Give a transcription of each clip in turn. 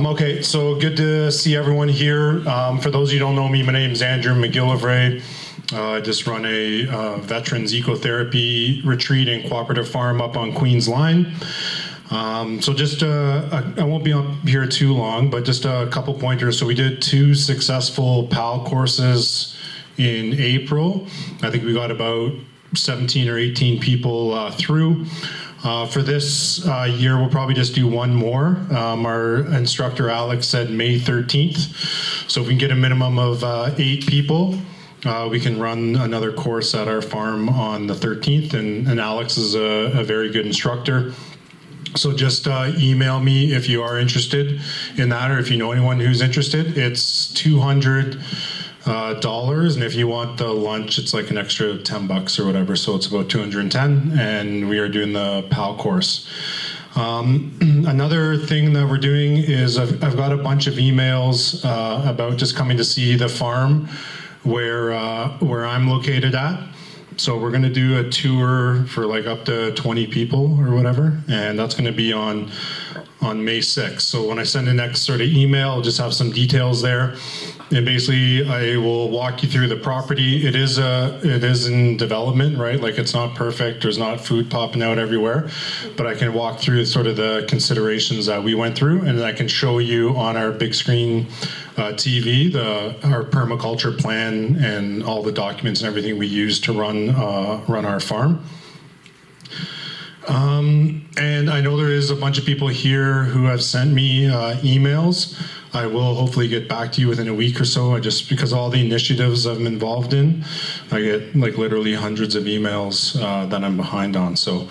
Okay, so good to see everyone here. For those of you who don't know me, my name is Andrew McGillivray. I just run a veterans ecotherapy retreat and cooperative farm up on Queen's Line. So just, I won't be up here too long, but just a couple pointers. So we did 2 successful PAL courses in April. I think we got about 17 or 18 people through. For this year, we'll probably just do 1 more. Our instructor, Alex, said May 13th. So if we can get a minimum of 8 people, we can run another course at our farm on the 13th. And Alex is a very good instructor. So just email me if you are interested in that, or if you know anyone who's interested. It's $200. And if you want the lunch, it's like an extra $10 or whatever, so it's about $210, and we are doing the PAL course. Another thing that we're doing is I've got a bunch of emails about just coming to see the farm where I'm located at. So we're going to do a tour for like up to 20 people or whatever, and that's going to be on May 6th. So when I send the next sort of email, I'll just have some details there. And basically, I will walk you through the property. It is in development, right? Like, it's not perfect. There's not food popping out everywhere. But I can walk through sort of the considerations that we went through, and I can show you on our big screen TV our permaculture plan and all the documents and everything we use to run our farm. And I know there is a bunch of people here who have sent me emails. I will hopefully get back to you within a week or so. Just because all the initiatives I'm involved in, I get like literally hundreds of emails that I'm behind on. So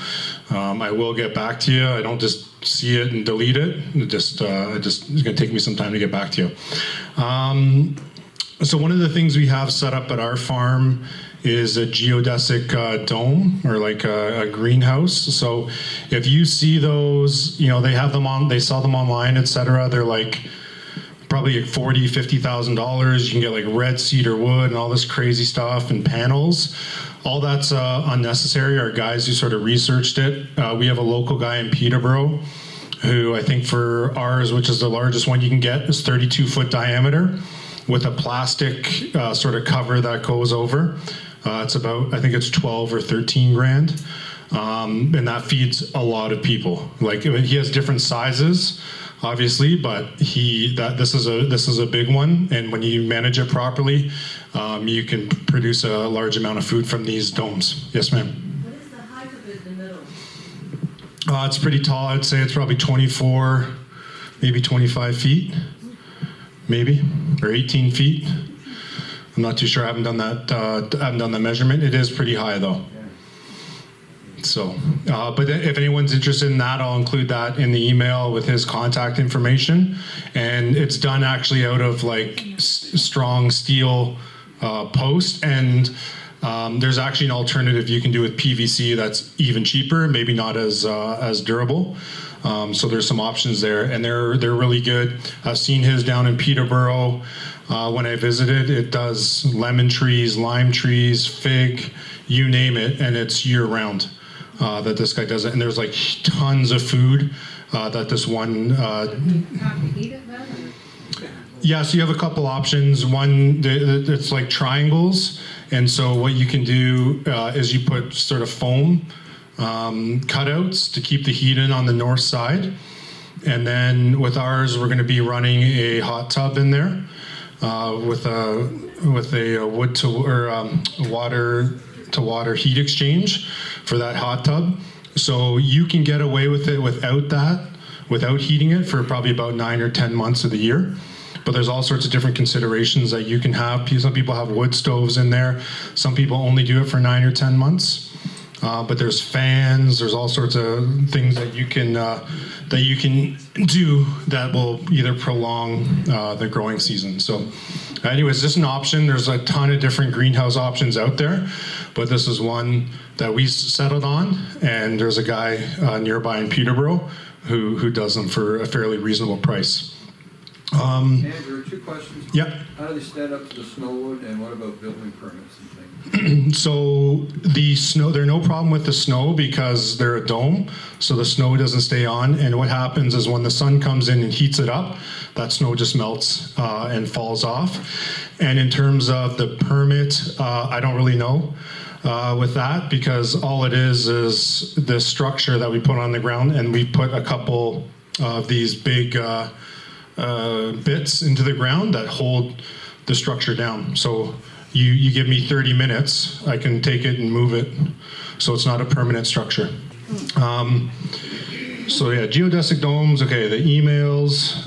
I will get back to you. I don't just see it and delete it. It's going to take me some time to get back to you. So one of the things we have set up at our farm is a geodesic dome, or like a greenhouse. So if you see those, they have them they sell them online, etc. They're like probably like $40,000, $50,000. You can get like red cedar wood and all this crazy stuff and panels. All that's unnecessary. Our guys who sort of researched it. We have a local guy in Peterborough who I think for ours, which is the largest one you can get, is 32-foot diameter with a plastic sort of cover that goes over. It's about, I think it's 12 or 13 grand. And that feeds a lot of people. Like, he has different sizes, obviously, but this is a big one. And when you manage it properly, you can produce a large amount of food from these domes. Yes, ma'am. What is the height of it in the middle? It's pretty tall. I'd say it's probably 24, maybe 25 feet, maybe, or 18 feet. I'm not too sure. I haven't done that. I haven't done the measurement. It is pretty high, though. So, but if anyone's interested in that, I'll include that in the email with his contact information. And it's done actually out of like strong steel post. And there's actually an alternative you can do with PVC that's even cheaper, maybe not as durable. So there's some options there, and they're really good. I've seen his down in Peterborough. When I visited, it does lemon trees, lime trees, fig, you name it, and it's year-round that this guy does it. And there's like tons of food that this one... Have to eat it then? Yeah, so you have a couple options. One, it's like triangles, and so what you can do is you put sort of foam cutouts to keep the heat in on the north side. And then with ours, we're going to be running a hot tub in there. With a wood to or water to water heat exchange for that hot tub. So you can get away with it without heating it for probably about 9 or 10 months of the year. But there's all sorts of different considerations that you can have. Some people have wood stoves in there. Some people only do it for 9 or 10 months. But there's fans. There's all sorts of things that you can do that will either prolong the growing season. So, anyways, just an option. There's a ton of different greenhouse options out there, but this is one that we settled on. And there's a guy nearby in Peterborough who does them for a fairly reasonable price. Andrew, 2 questions. Yeah. How do they stand up to the snowwood, and what about building permits and things? So the snow, there's no problem with the snow because they're a dome, so the snow doesn't stay on. And what happens is when the sun comes in and heats it up, that snow just melts and falls off. And in terms of the permit, I don't really know with that, because all it is the structure that we put on the ground, and we put a couple of these big bits into the ground that hold the structure down. So you give me 30 minutes, I can take it and move it. So it's not a permanent structure. So yeah, geodesic domes, okay, the emails,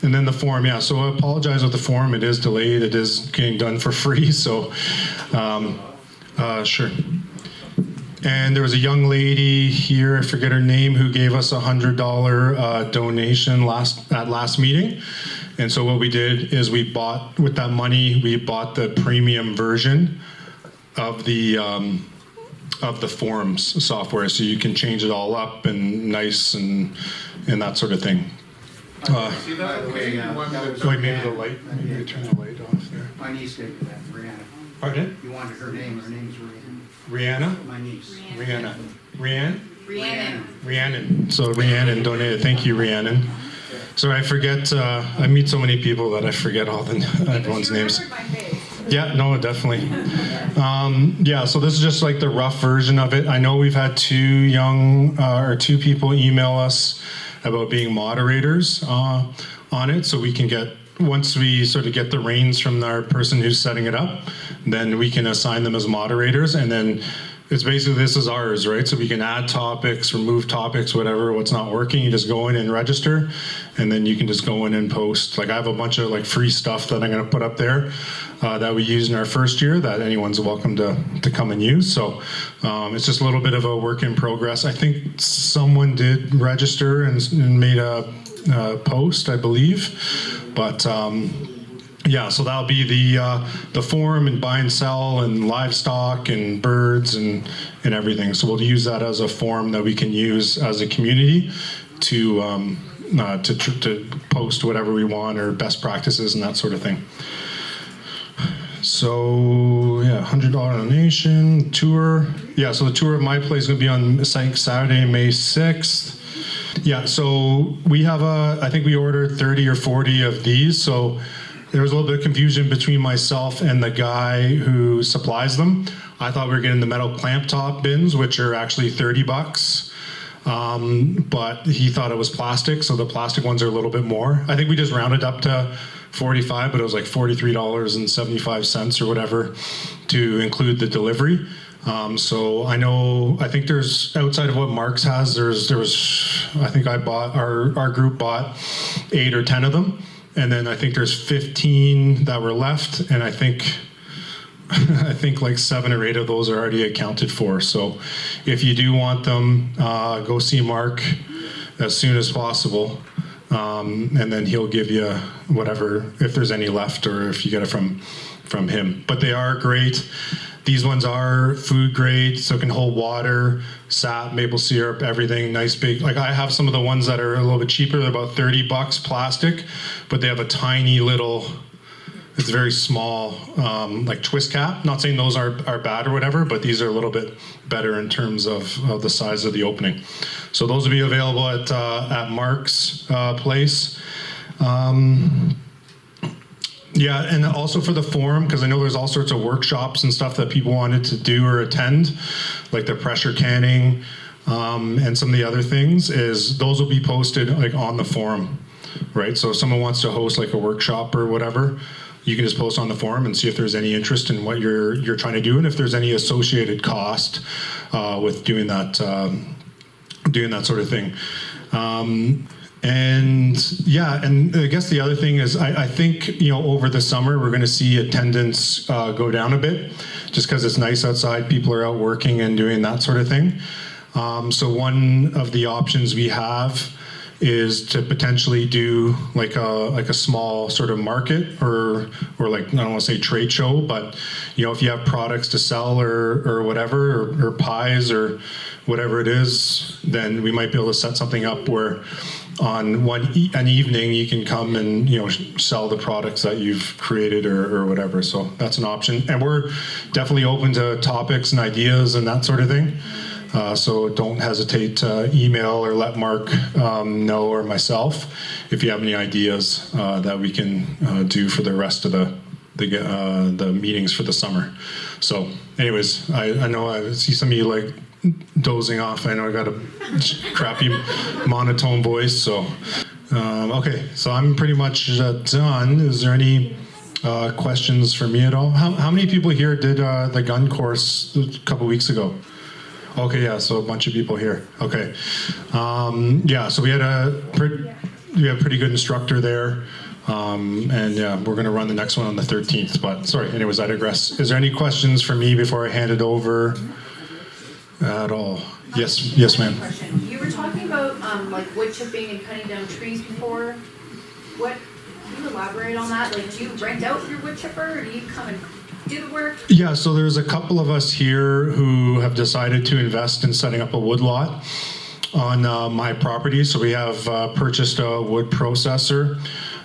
and then the form, yeah. So I apologize with the form, it is delayed, it is getting done for free, so sure. And there was a young lady here, I forget her name, who gave us $100 donation at last meeting. And so what we did is we bought, with that money, we bought the premium version of the forms software, so you can change it all up and nice and that sort of thing. See that? Okay, Wait, maybe the light, maybe turn the light off there. my niece gave me that, Brianna. Pardon? You wanted her name, her name's Rihanna. Rihanna? My niece. Rihanna. Rhiannon? Rhiannon. Rhiannon. So Rhiannon donated. Thank you, Rhiannon. Sorry, I forget. I meet so many people that I forget all everyone's names. Yeah, no, definitely. Yeah, so this is just like the rough version of it. I know we've had two people email us about being moderators on it, so we can get, once we sort of get the reins from our person who's setting it up, then we can assign them as moderators, and then it's basically, this is ours, right? So we can add topics, remove topics, whatever, what's not working, you just go in and register, and then you can just go in and post. Like I have a bunch of like free stuff that I'm gonna put up there that we used in our first year that anyone's welcome to come and use. So it's just a little bit of a work in progress. I think someone did register and made a post, I believe, but yeah, so that'll be the forum and buy and sell and livestock and birds and everything. So we'll use that as a forum that we can use as a community to post whatever we want or best practices and that sort of thing. So yeah, $100 donation, tour. Yeah, so the tour of my place is gonna be on Saturday, May 6th. Yeah, so we have I think we ordered 30 or 40 of these. So there was a little bit of confusion between myself and the guy who supplies them. I thought we were getting the metal clamp top bins, which are actually $30. But he thought it was plastic, so the plastic ones are a little bit more. I think we just rounded up to 45, but it was like $43.75 or whatever to include the delivery. So I think there's, outside of what Mark's has, there was, I think our group bought 8 or 10 of them. And then I think there's 15 that were left, and I think like 7 or 8 of those are already accounted for. So if you do want them, go see Mark as soon as possible, and then he'll give you whatever, if there's any left or if you get it from him. But they are great. These ones are food grade, so it can hold water, sap, maple syrup, everything, nice big. Like I have some of the ones that are a little bit cheaper, they're about $30 plastic, but they have a tiny little, it's very small, like twist cap. Not saying those are bad or whatever, but these are a little bit better in terms of the size of the opening. So those will be available at Mark's place. Yeah, and also for the forum, because I know there's all sorts of workshops and stuff that people wanted to do or attend, like the pressure canning and some of the other things, is those will be posted like on the forum, right? So if someone wants to host like a workshop or whatever, you can just post on the forum and see if there's any interest in what you're trying to do, and if there's any associated cost with doing that sort of thing. And yeah, and I guess the other thing is I think, over the summer, we're going to see attendance go down a bit just because it's nice outside. People are out working and doing that sort of thing. So one of the options we have is to potentially do like a small sort of market or like, I don't want to say trade show, but if you have products to sell or whatever, or pies or whatever it is, then we might be able to set something up where on an evening you can come and sell the products that you've created or whatever. So that's an option, and we're definitely open to topics and ideas and that sort of thing. So don't hesitate to email or let Mark know, or myself, if you have any ideas that we can do for the rest of the meetings for the summer. So anyways, I know I see some of you like dozing off. I know I got a crappy monotone voice. So okay, so I'm pretty much done. Is there any questions for me at all? How many people here did the gun course a couple weeks ago? Okay, yeah, so a bunch of people here. Okay, yeah, so we had a pretty good instructor there, and yeah, we're going to run the next one on the 13th. But sorry, anyways, I digress. Is there any questions for me before I hand it over at all? Yes, ma'am. Question. You were talking about like wood chipping and cutting down trees before. Can you elaborate on that? Like, do you rent out your wood chipper, or do you come and do the work? Yeah, so there's a couple of us here who have decided to invest in setting up a wood lot on my property. So we have purchased a wood processor.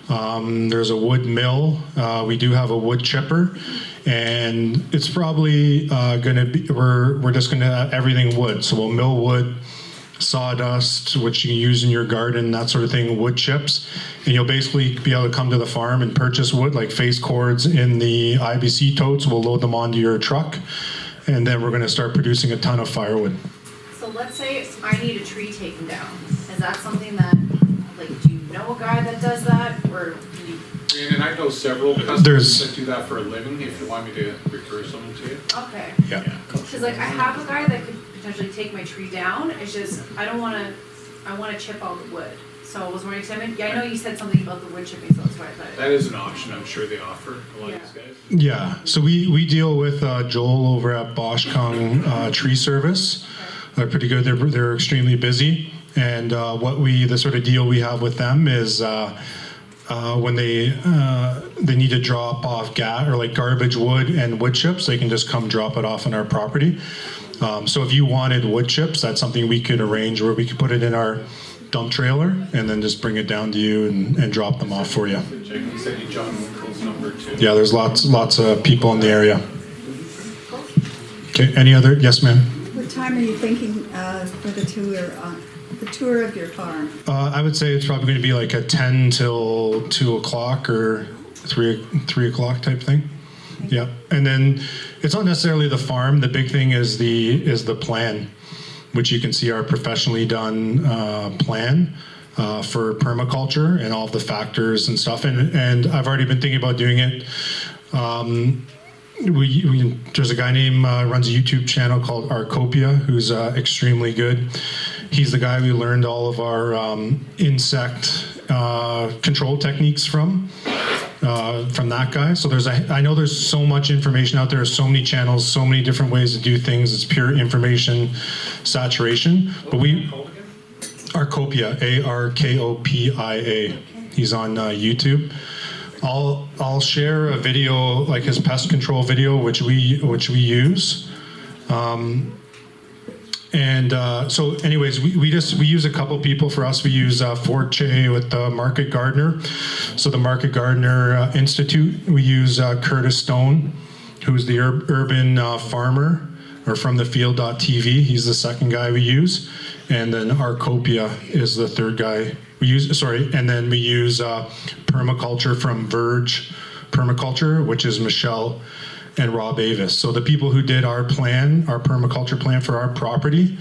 There's a wood mill. We do have a wood chipper, and it's probably going to be, we're just going to everything wood. So we'll mill wood, sawdust, which you can use in your garden, that sort of thing, wood chips, and you'll basically be able to come to the farm and purchase wood, like face cords in the IBC totes. We'll load them onto your truck, and then we're going to start producing a ton of firewood. So let's say I need a tree taken down. Is that something that, like, do you know a guy that does that, or can you? And I know several customers that do that for a living, if you want me to refer someone to you. Okay. Yeah. Because like I have a guy that could potentially take my tree down. It's just I want to chip all the wood. So I was wondering, I know you said something about the wood chipping, so that's why I thought. That is an option. I'm sure they offer a lot of these guys. Yeah, so we deal with Joel over at Bosch Kung Tree Service. They're pretty good. They're extremely busy, and the sort of deal we have with them is when they need to drop off garbage wood and wood chips, they can just come drop it off on our property. So if you wanted wood chips, that's something we could arrange where we could put it in our dump trailer and then just bring it down to you and drop them off for you. You said you John Winkle's number too. Yeah, there's lots of people in the area. Okay, any other? Yes, ma'am. What time are you thinking for the tour of your farm? I would say it's probably going to be like a 10 till 2 o'clock or 3 o'clock type thing. Yeah, and then it's not necessarily the farm. The big thing is the plan, which you can see our professionally done plan for permaculture and all of the factors and stuff. And I've already been thinking about doing it. There's a guy named runs a YouTube channel called Arcopia, who's extremely good. He's the guy we learned all of our insect control techniques from that guy. So I know there's so much information out there, so many channels, so many different ways to do things. It's pure information saturation. But Arcopia, Arkopia. He's on YouTube. I'll share a video, like his pest control video, which we use. So anyways, we use a couple people. For us, we use Forte with the Market Gardener. So the Market Gardener Institute, we use Curtis Stone, who's the urban farmer, or from the field.tv. He's the second guy we use. And then Arcopia is the third guy we use. And then we use permaculture from Verge Permaculture, which is Michelle and Rob Avis. So the people who did our permaculture plan for our property,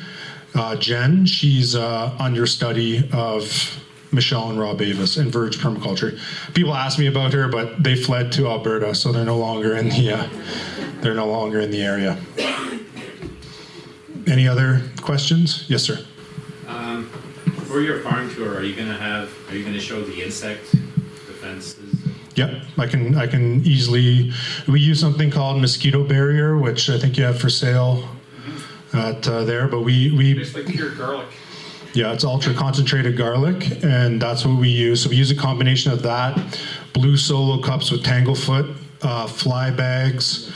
Jen, she's understudy of Michelle and Rob Avis and Verge Permaculture. People ask me about her, but they fled to Alberta, so they're no longer in the area. Any other questions? Yes, sir. For your farm tour, are you going to show the insect defenses? Yep, I can easily. We use something called mosquito barrier, which I think you have for sale at there. But we It's like pure garlic. Yeah, it's ultra concentrated garlic, and that's what we use. So we use a combination of that, blue solo cups with tanglefoot, fly bags,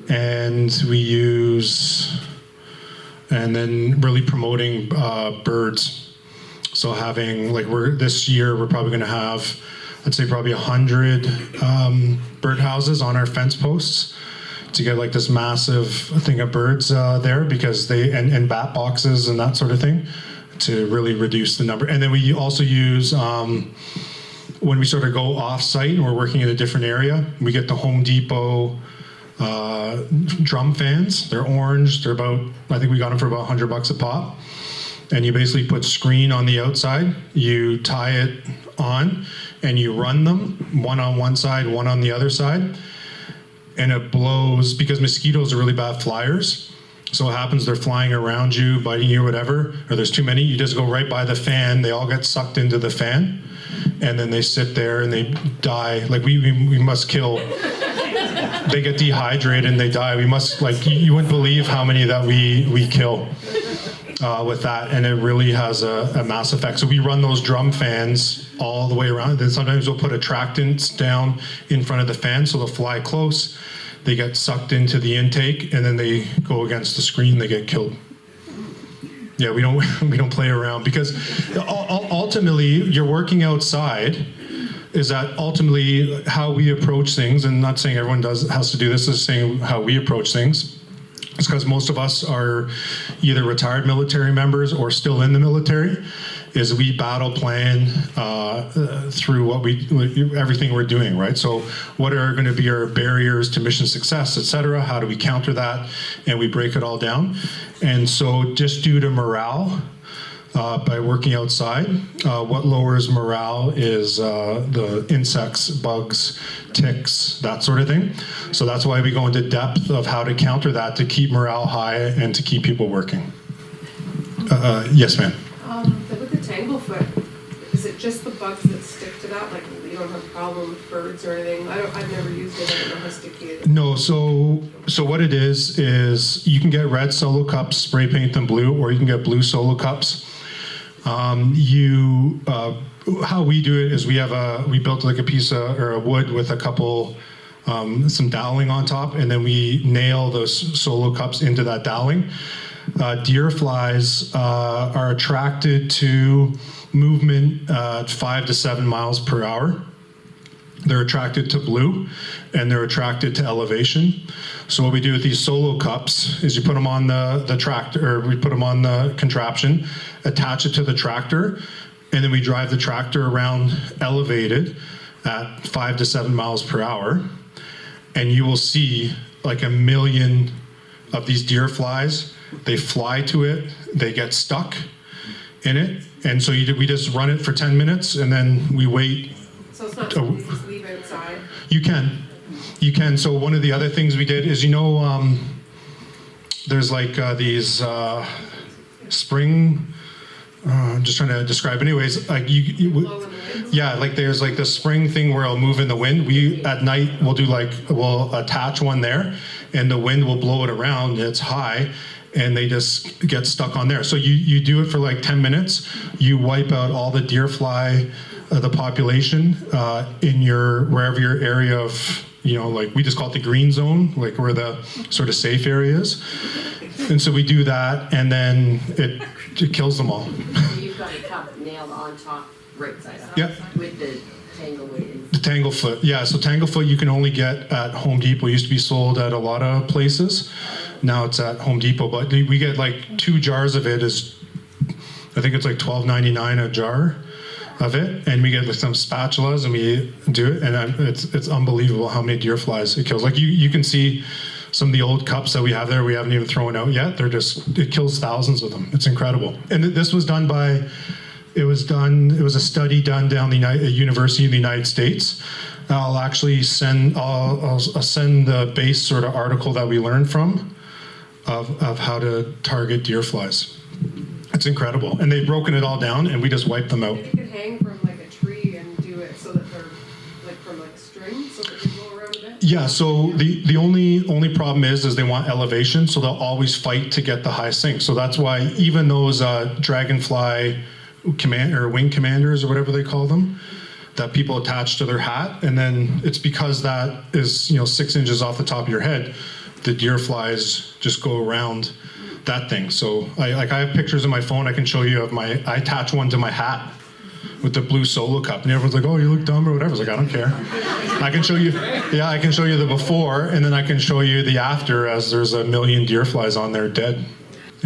and then really promoting birds. So having, like, this year we're probably going to have, I'd say probably 100 birdhouses on our fence posts to get like this massive thing of birds there, because and bat boxes and that sort of thing, to really reduce the number. And then we also use, when we sort of go off-site and we're working in a different area, we get the Home Depot drum fans. They're orange. They're about, I think we got them for about $100 a pop. And you basically put screen on the outside, you tie it on, and you run them, one on one side, one on the other side. And it blows, because mosquitoes are really bad flyers. So what happens, they're flying around you, biting you, whatever, or there's too many, you just go right by the fan, they all get sucked into the fan, and then they sit there and they die. Like we must kill, they get dehydrated and they die. We must, like, you wouldn't believe how many that we kill with that, and it really has a mass effect. So we run those drum fans all the way around. Then sometimes we'll put attractants down in front of the fan so they'll fly close. They get sucked into the intake, and then they go against the screen. They get killed. Yeah, we don't play around, because ultimately you're working outside. Is that ultimately how we approach things? And not saying everyone has to do this. Is saying how we approach things. It's because most of us are either retired military members or still in the military. Is we battle plan through everything we're doing, right? So what are going to be our barriers to mission success, et cetera? How do we counter that? And we break it all down. And so just due to morale, by working outside, what lowers morale is the insects, bugs, ticks, that sort of thing. So that's why we go into depth of how to counter that to keep morale high and to keep people working. Yes, ma'am. With the tanglefoot, is it just the bugs that stick to that? Like, you don't have a problem with birds or anything? I've never used it. I don't know how sticky it is. No, so what it is you can get red solo cups, spray paint them blue, or you can get blue solo cups. How we do it is we built like a piece of, or a wood with a couple, some doweling on top, and then we nail those solo cups into that doweling. Deer flies are attracted to movement at 5 to 7 miles per hour. They're attracted to blue, and they're attracted to elevation. So what we do with these solo cups is you put them on the tractor, or we put them on the contraption, attach it to the tractor, and then we drive the tractor around elevated at 5 to 7 miles per hour. And you will see like 1 million of these deer flies. They fly to it, they get stuck in it. And so we just run it for 10 minutes, and then we wait. So it's not something you just leave outside? You can. So one of the other things we did is, there's like these spring, I'm just trying to describe. Anyways, like yeah, like there's like the spring thing where it'll move in the wind. We at night we'll attach one there, and the wind will blow it around. And it's high, and they just get stuck on there. So you do it for like 10 minutes. You wipe out all the deer fly, the population in wherever your area of, like we just call it the green zone, like where the sort of safe area is. And so we do that, and then it kills them all. You've got a cup nailed on top, right side up. Yep. With the tanglefoot. The tanglefoot, yeah. So tanglefoot you can only get at Home Depot. It used to be sold at a lot of places. Now it's at Home Depot, but we get like 2 jars of it. I think it's like $12.99 a jar of it, and we get like some spatulas and we do it, and it's unbelievable how many deer flies it kills. Like you can see some of the old cups that we have there, we haven't even thrown out yet. It kills thousands of them. It's incredible. And this was done it was a study done down the University of the United States. I'll actually send the base sort of article that we learned from of how to target deer flies. It's incredible. And they've broken it all down, and we just wipe them out. And you could hang from like a tree and do it so that they're like from like string, so that they go around a bit? Yeah, so the only problem is they want elevation, so they'll always fight to get the high sink. So that's why even those dragonfly wing commanders or whatever they call them, that people attach to their hat, and then it's because that is 6 inches off the top of your head, the deer flies just go around that thing. So I have pictures on my phone. I can show you of I attach one to my hat with the blue solo cup, and everyone's like, "Oh, you look dumb" or whatever. I was like, I don't care. I can show you. Yeah, I can show you the before, and then I can show you the after, as there's a million deer flies on there dead.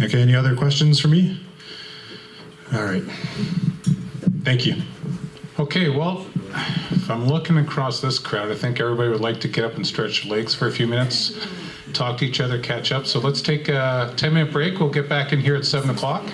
Okay. Any other questions for me? All right. Thank you. Okay, well, if I'm looking across this crowd, I think everybody would like to get up and stretch their legs for a few minutes, talk to each other, catch up. So let's take a 10-minute break. We'll get back in here at 7 o'clock.